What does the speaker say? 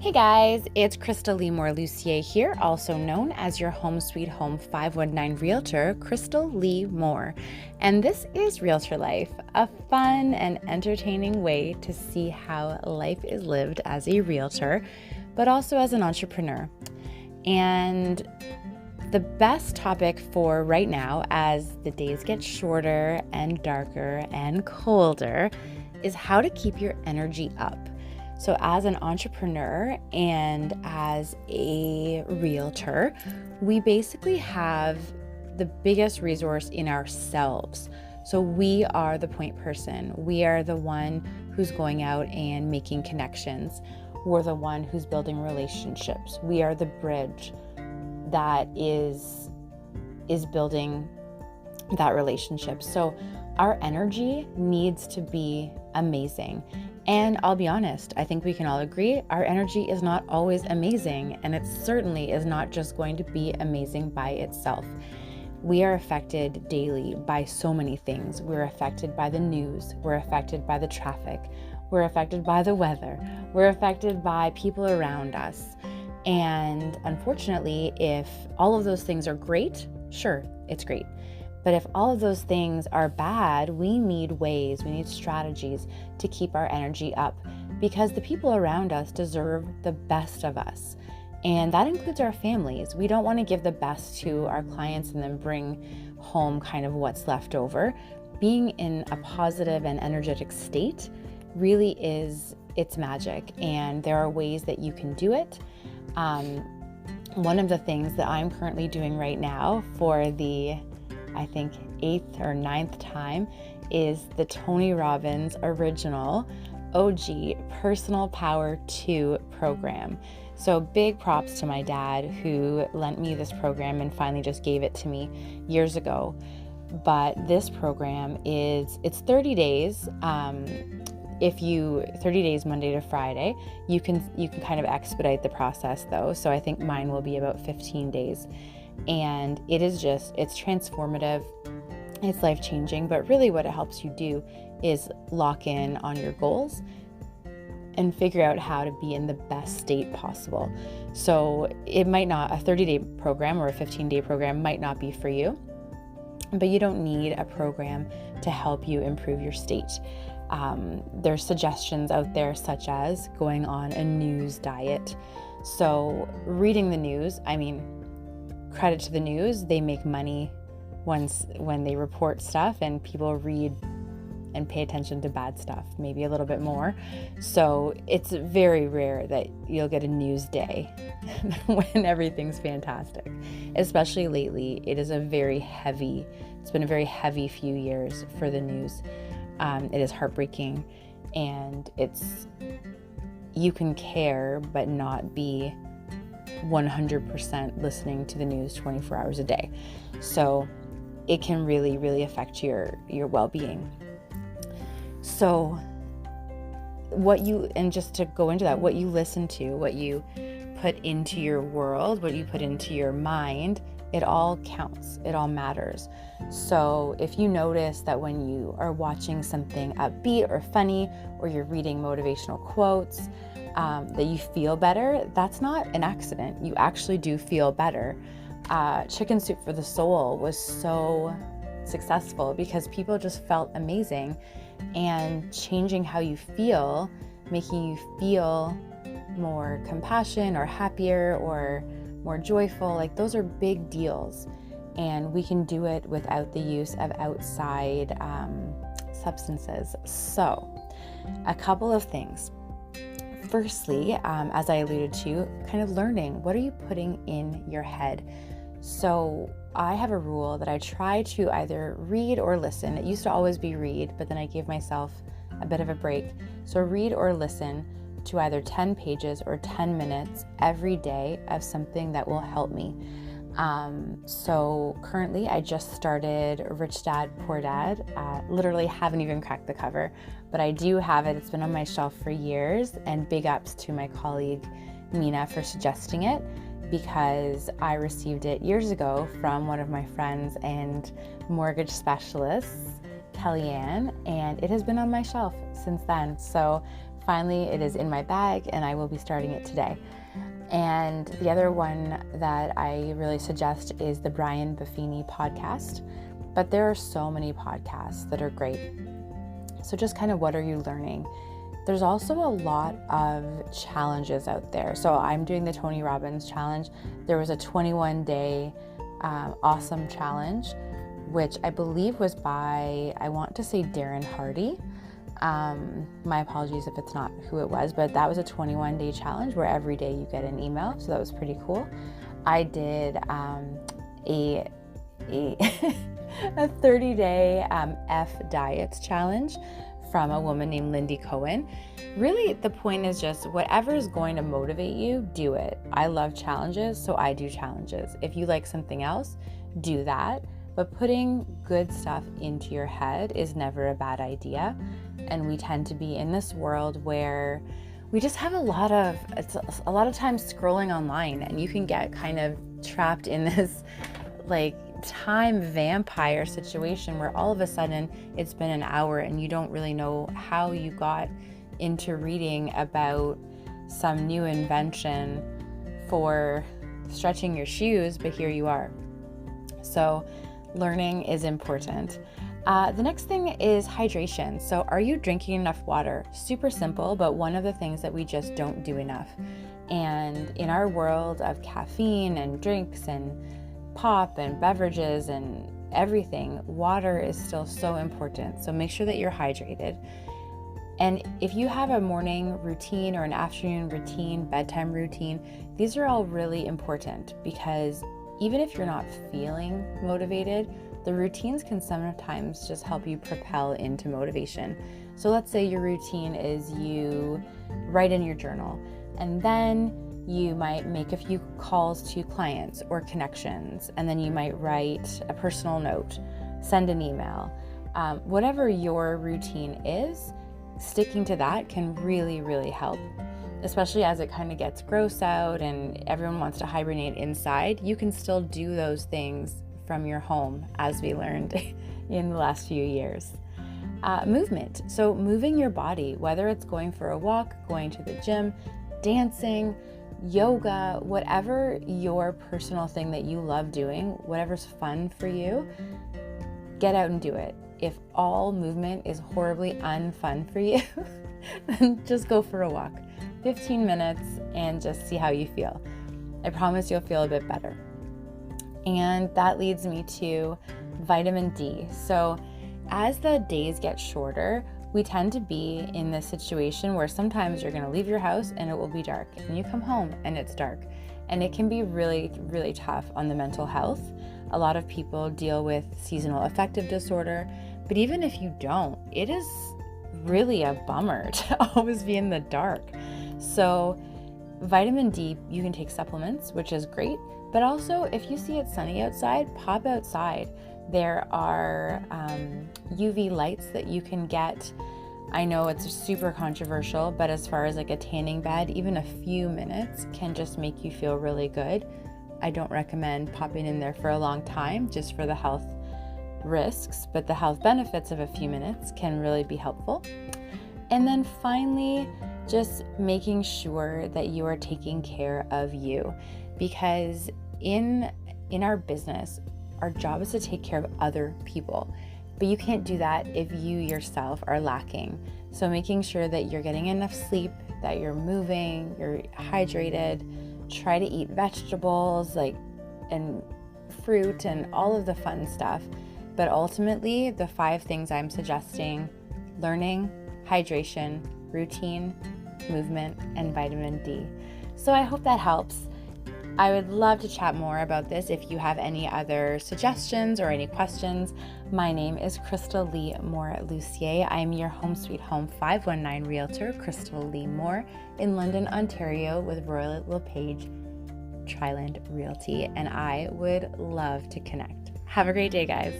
Hey guys, it's Krystal Lee Moore Lucier here, also known as your Home Sweet Home 519 Realtor, Krystal Lee Moore. And this is Realtor Life, a fun and entertaining way to see how life is lived as a realtor, but also as an entrepreneur. And the best topic for right now, as the days get shorter and darker and colder, is how to keep your energy up. So as an entrepreneur and as a realtor, we basically have the biggest resource in ourselves. So we are the point person. We are the one who's going out and making connections. We're the one who's building relationships. We are the bridge that is building that relationship. So our energy needs to be amazing. And I'll be honest, I think we can all agree our energy is not always amazing, and it certainly is not just going to be amazing by itself. We are affected daily by so many things. We're affected by the news. We're affected by the traffic. We're affected by the weather. We're affected by people around us. And unfortunately, if all of those things are great, sure, it's great. But if all of those things are bad, we need ways, we need strategies to keep our energy up, because the people around us deserve the best of us. And that includes our families. We don't want to give the best to our clients and then bring home kind of what's left over. Being in a positive and energetic state really it's magic, and there are ways that you can do it. One of the things that I'm currently doing right now for the I think 8th or 9th time is the Tony Robbins original OG Personal Power 2 program. So big props to my dad who lent me this program and finally just gave it to me years ago. But this program it's 30 days. 30 days Monday to Friday, you can kind of expedite the process though. So I think mine will be about 15 days. And it's transformative, it's life-changing, but really what it helps you do is lock in on your goals and figure out how to be in the best state possible. So it might not, a 30-day program or a 15-day program might not be for you, but you don't need a program to help you improve your state. There's suggestions out there such as going on a news diet. So reading the news, credit to the news, they make money when they report stuff, and people read and pay attention to bad stuff, maybe a little bit more. So it's very rare that you'll get a news day when everything's fantastic. Especially lately, it's been a very heavy few years for the news. It is heartbreaking, and you can care but not be 100% listening to the news 24 hours a day. So it can really, really affect your well-being. So just to go into that, what you listen to, what you put into your world, what you put into your mind, it all counts. It all matters. So if you notice that when you are watching something upbeat or funny, or you're reading motivational quotes, that you feel better, that's not an accident. You actually do feel better. Chicken Soup for the Soul was so successful because people just felt amazing, and changing how you feel, making you feel more compassion or happier or more joyful, like those are big deals. And we can do it without the use of outside substances. So a couple of things. Firstly, as I alluded to, kind of learning, what are you putting in your head? So I have a rule that I try to either read or listen. It used to always be read, but then I gave myself a bit of a break. So read or listen to either 10 pages or 10 minutes every day of something that will help me. So currently I just started Rich Dad, Poor Dad. Literally haven't even cracked the cover, but I do have it. It's been on my shelf for years, and big ups to my colleague Mina for suggesting it, because I received it years ago from one of my friends and mortgage specialists, Kellyanne, and it has been on my shelf since then. So finally it is in my bag and I will be starting it today. And the other one that I really suggest is the Brian Buffini podcast. But there are so many podcasts that are great. So just kind of, what are you learning? There's also a lot of challenges out there. So I'm doing the Tony Robbins challenge. There was a 21-day awesome challenge, which I believe was by, I want to say, Darren Hardy. My apologies if it's not who it was, but that was a 21-day challenge where every day you get an email. So that was pretty cool. I did a 30-day F diets challenge from a woman named Lindy Cohen. Really, the point is just whatever is going to motivate you, do it. I love challenges, so I do challenges. If you like something else, do that. But putting good stuff into your head is never a bad idea. And we tend to be in this world where we just have a lot of times scrolling online, and you can get kind of trapped in this like time vampire situation where all of a sudden it's been an hour and you don't really know how you got into reading about some new invention for stretching your shoes, but here you are. So learning is important. The next thing is hydration. So are you drinking enough water? Super simple, but one of the things that we just don't do enough. And in our world of caffeine and drinks and pop and beverages and everything, water is still so important. So make sure that you're hydrated. And if you have a morning routine or an afternoon routine, bedtime routine, these are all really important, because even if you're not feeling motivated, the routines can sometimes just help you propel into motivation. So let's say your routine is you write in your journal, and then you might make a few calls to clients or connections, and then you might write a personal note, send an email. Whatever your routine is, sticking to that can really, really help, especially as it kind of gets gross out and everyone wants to hibernate inside. You can still do those things from your home, as we learned in the last few years. Movement. So moving your body, whether it's going for a walk, going to the gym, dancing, yoga, whatever your personal thing that you love doing, whatever's fun for you, get out and do it. If all movement is horribly unfun for you, then just go for a walk. 15 minutes and just see how you feel. I promise you'll feel a bit better. And that leads me to vitamin D. So as the days get shorter, we tend to be in this situation where sometimes you're going to leave your house and it will be dark, and you come home and it's dark. And it can be really, really tough on the mental health. A lot of people deal with seasonal affective disorder, but even if you don't, it is really a bummer to always be in the dark. So vitamin D, you can take supplements, which is great, but also if you see it sunny outside, pop outside. There are UV lights that you can get. I know it's super controversial, but as far as like a tanning bed, even a few minutes can just make you feel really good. I don't recommend popping in there for a long time just for the health risks, but the health benefits of a few minutes can really be helpful. And then finally, just making sure that you are taking care of you, because in our business, our job is to take care of other people, but you can't do that if you yourself are lacking. So making sure that you're getting enough sleep, that you're moving, you're hydrated, try to eat vegetables and fruit and all of the fun stuff. But ultimately, the 5 things I'm suggesting: learning, hydration, routine, movement, and vitamin D. So I hope that helps. I would love to chat more about this if you have any other suggestions or any questions. My name is Krystal Lee Moore Lucier. I'm your Home Sweet Home 519 Realtor, Krystal Lee Moore, in London, Ontario, with Royal LePage Triland Realty, and I would love to connect. Have a great day, guys.